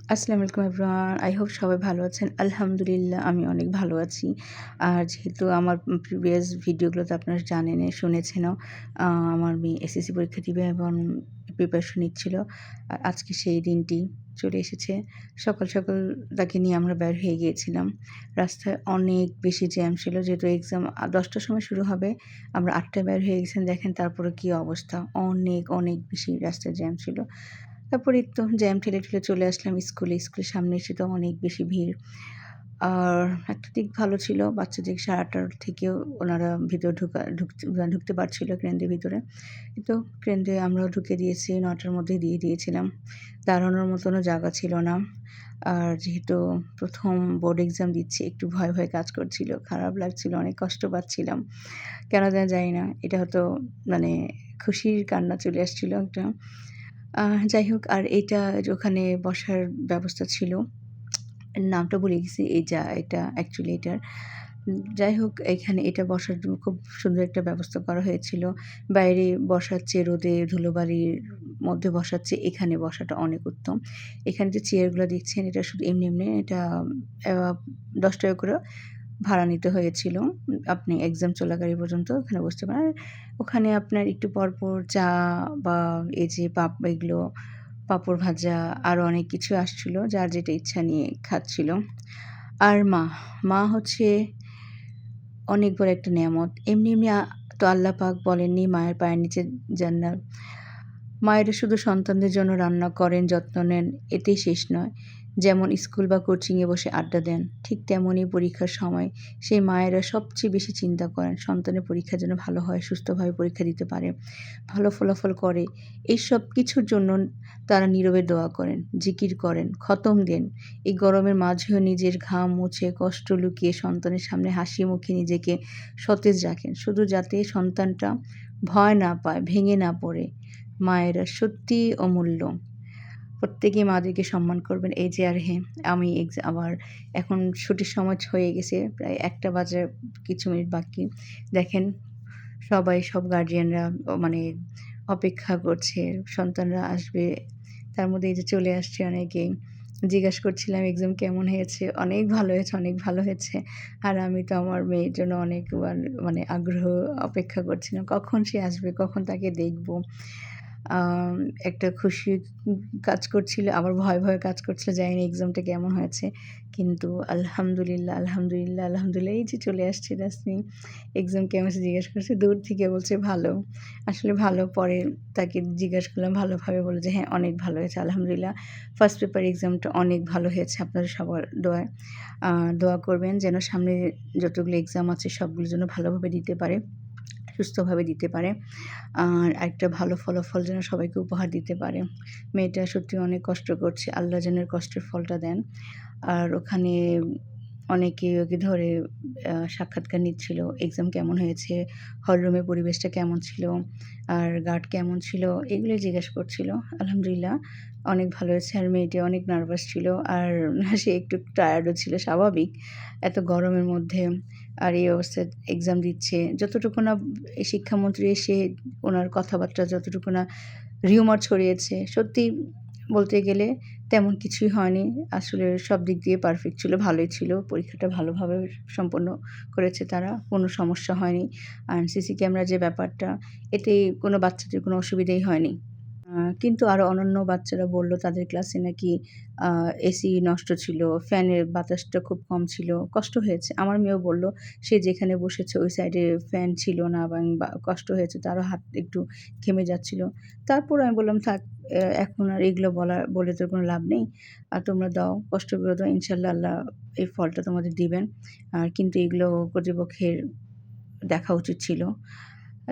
আসসালামু আলাইকুম everyone. I hope সবাই ভালো আছেন। আলহামদুলিল্লাহ আমি অনেক ভালো আছি। আর যেহেতু আমার প্রিভিয়াস ভিডিওগুলোতে আপনারা জানেনই, শুনেছেনও আ আমার মেয়ে এসএসসি পরীক্ষা দিবে এবং প্রিপারেশন নিচ্ছিল। আর আজকে সেই দিনটি চলে এসেছে। সকাল, সকাল তাকে নিয়ে আমরা বের হয়ে গিয়েছিলাম। রাস্তায় অনেক বেশি জ্যাম ছিল। যেহেতু এক্সাম ১০ টার সময় শুরু হবে। আমরা ৮ টায় বের হয়ে গেছিলাম। দেখেন তারপরে কি অবস্থা। অনেক, অনেক বেশি রাস্তায় জ্যাম ছিল। তারপরে এই তো জ্যাম ঠেলে, ঠেলে চলে আসলাম স্কুলে। স্কুলের সামনে এসে তো অনেক বেশি ভিড়। আর একটা দিক ভালো ছিল, বাচ্চাদের ৮:৩০ থেকেও ওনারা ভিতরে ঢুকতে পারছিল কেন্দ্রের ভিতরে। কিন্তু কেন্দ্রে আমরাও ঢুকে দিয়েছি, ৯ টার মধ্যেই দিয়ে দিয়েছিলাম। দাঁড়ানোর মতনও জায়গা ছিল না। আর যেহেতু ১ম বোর্ড এক্সাম দিচ্ছি, একটু ভয়, ভয় কাজ করছিল। খারাপ লাগছিল, অনেক কষ্ট পাচ্ছিলাম। কেন যেন জানি না। এটা হয়তো মানে খুশির কান্না চলে আসছিল একটা। যাই হোক, আর এটা যে ওখানে বসার ব্যবস্থা ছিল। নামটা ভুলে গেছি। এটা অ্যাকচুয়ালি এটার। যাই হোক, এখানে এটা বসার জন্য খুব সুন্দর একটা ব্যবস্থা করা হয়েছিল। বাইরে বসার চেয়ে রোদে ধুলোবালির মধ্যে বসার চেয়ে এখানে বসাটা অনেক উত্তম। এখানে যে চেয়ারগুলো দেখছেন এটা শুধু এমনি, এমনি এটা ৳১০ করে ভাড়া নিতে হয়েছিল। আপনি এক্সাম চলাকালীন পর্যন্ত ওখানে বসতে পারেন। আর ওখানে আপনার একটু পরপর চা বা এই যে এগুলো পাঁপড় ভাজা আরও অনেক কিছু আসছিল। যার যেটা ইচ্ছা নিয়ে খাচ্ছিল। আর মা হচ্ছে অনেক বড় একটা নেয়ামত। এমনি, এমনি তো আল্লাহ পাক বলেননি মায়ের পায়ের নিচে জান্নাত। মায়েরা শুধু সন্তানদের জন্য রান্না করেন, যত্ন নেন, এতেই শেষ নয়। যেমন স্কুল বা কোচিংয়ে বসে আড্ডা দেন, ঠিক তেমনই পরীক্ষার সময় সেই মায়েরা সবচেয়ে বেশি চিন্তা করেন সন্তানের পরীক্ষা যেন ভালো হয়, সুস্থভাবে পরীক্ষা দিতে পারে, ভালো ফলাফল করে। এই সব কিছুর জন্য তারা নীরবে দোয়া করেন, জিকির করেন, খতম দেন। এই গরমের মাঝেও নিজের ঘাম মুছে, কষ্ট লুকিয়ে সন্তানের সামনে হাসি মুখে নিজেকে সতেজ রাখেন, শুধু যাতে সন্তানটা ভয় না পায়, ভেঙে না পড়ে। মায়েরা সত্যিই অমূল্য। প্রত্যেকেই মাদেরকে সম্মান করবেন। এই যে আর হ্যাঁ, আমি আমার এখন ছুটির সময় হয়ে গেছে। প্রায় ১টা বাজার কিছু মিনিট বাকি। দেখেন সব গার্ডিয়ানরা মানে অপেক্ষা করছে। সন্তানরা আসবে। তার মধ্যে এই যে চলে আসছে অনেকেই। জিজ্ঞাসা করছিলাম এক্সাম কেমন হয়েছে? অনেক ভালো হয়েছে, অনেক ভালো হয়েছে। আর আমি তো আমার মেয়ের জন্য অনেকবার মানে আগ্রহ অপেক্ষা করছিলাম। কখন সে আসবে? কখন তাকে দেখব? আম একটা খুশি কাজ করছিল, আবার ভয়, ভয় কাজ করছিল। জানি না এক্সামটা কেমন হয়েছে। কিন্তু আলহামদুলিল্লাহ, আলহামদুলিল্লাহ, আলহামদুলিল্লাহ এই যে চলে আসছে তাসনিম। এক্সাম কেমন হয়েছে জিজ্ঞেস করছে। দূর থেকে বলছে ভালো। আসলে ভালো পরে তাকে জিজ্ঞাসা করলাম ভালোভাবে বলল যে, "হ্যাঁ, অনেক ভালো হয়েছে। আলহামদুলিল্লাহ। ফার্স্ট পেপার এক্সামটা অনেক ভালো হয়েছে আপনাদের সবার দোয়ায়। আ দোয়া করবেন যেন সামনে যতগুলো এক্সাম আছে সবগুলো যেন ভালোভাবে দিতে পারে, সুস্থভাবে দিতে পারে। আর একটা ভালো ফলাফল যেন সবাইকে উপহার দিতে পারে। মেয়েটা সত্যি অনেক কষ্ট করছে। আল্লাহ যেন এর কষ্টের ফলটা দেন। আর ওখানে অনেকে ওকে ধরে সাক্ষাৎকার নিচ্ছিল। এক্সাম কেমন হয়েছে? হলরুমের পরিবেশটা কেমন ছিল? আর গার্ড কেমন ছিল? এগুলোই জিজ্ঞেস করছিল। আলহামদুলিল্লাহ অনেক ভালো হয়েছে। আর মেয়েটি অনেক নার্ভাস ছিল। আর সে একটু টায়ার্ডও ছিল, স্বাভাবিক। এত গরমের মধ্যে আর এই অবস্থায় এক্সাম দিচ্ছে। যতটুকু না এই শিক্ষামন্ত্রী এসে উনার কথাবার্তা যতটুকু না রিউমার ছড়িয়েছে, সত্যি বলতে গেলে তেমন কিছুই হয়নি। আসলে সব দিক দিয়ে পারফেক্ট ছিল, ভালোই ছিল। পরীক্ষাটা ভালোভাবে সম্পন্ন করেছে তারা। কোনো সমস্যা হয়নি। আর সিসি ক্যামেরার যে ব্যাপারটা, এতে কোনো বাচ্চাদের কোনো অসুবিধাই হয়নি। কিন্তু আরো অন্যান্য বাচ্চারা বলল তাদের ক্লাসে নাকি আ এসি নষ্ট ছিল, ফ্যানের বাতাসটা খুব কম ছিল, কষ্ট হয়েছে। আমার মেয়েও বলল সে যেখানে বসেছে ওই সাইডে ফ্যান ছিল না বা কষ্ট হয়েছে, তারও হাত একটু ঘেমে যাচ্ছিল। তারপরও আমি বললাম, "থাক এখন আর এগুলো বলে তো কোনো লাভ নেই। তোমরা দাও, কষ্ট করে দাও। ইনশাআল্লাহ আল্লাহ এই ফলটা তোমাদের দিবেন।" আর কিন্তু এগুলো কর্তৃপক্ষের দেখা উচিত ছিল।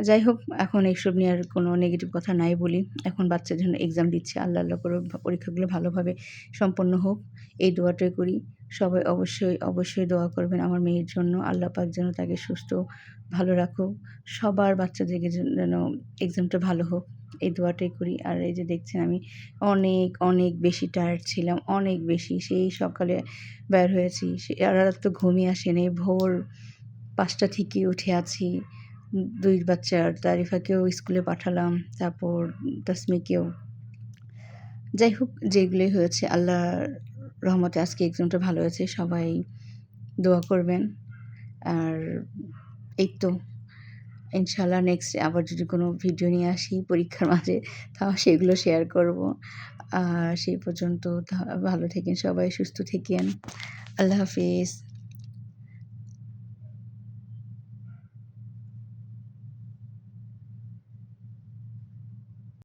যাই হোক, এখন এসব নিয়ে আর কোনো নেগেটিভ কথা নাই বলি। এখন বাচ্চা যখন এক্সাম দিচ্ছে, আল্লাহ করে পরীক্ষাগুলো ভালোভাবে সম্পন্ন হোক, এই দোয়াটাই করি। সবাই অবশ্যই, অবশ্যই দোয়া করবেন আমার মেয়ের জন্য। আল্লাহ পাক যেন তাকে সুস্থ ভালো রাখুক। সবার বাচ্চাদেরকে যেন এক্সামটা ভালো হোক, এই দোয়াটাই করি। আর এই যে দেখছেন আমি অনেক, অনেক বেশি টায়ার্ড ছিলাম, অনেক বেশি। সেই সকালে বের হয়েছি। সারা রাত তো ঘুমই আসেনি। ভোর ৫টা থেকে উঠে আছি। ২ বাচ্চার তারিফাকেও স্কুলে পাঠালাম। তারপর তাসমিকেও। যাই হোক, যেগুলোই হয়েছে আল্লাহর রহমতে আজকে এক্সামটা ভালো হয়েছে। সবাই দোয়া করবেন। আর এই তো ইনশাআল্লাহ নেক্সট আবার যদি কোনো ভিডিও নিয়ে আসি পরীক্ষার মাঝে, তাও সেগুলো শেয়ার করব। সেই পর্যন্ত ভালো থাকেন সবাই, সুস্থ থাকেন। আল্লাহ হাফিজ।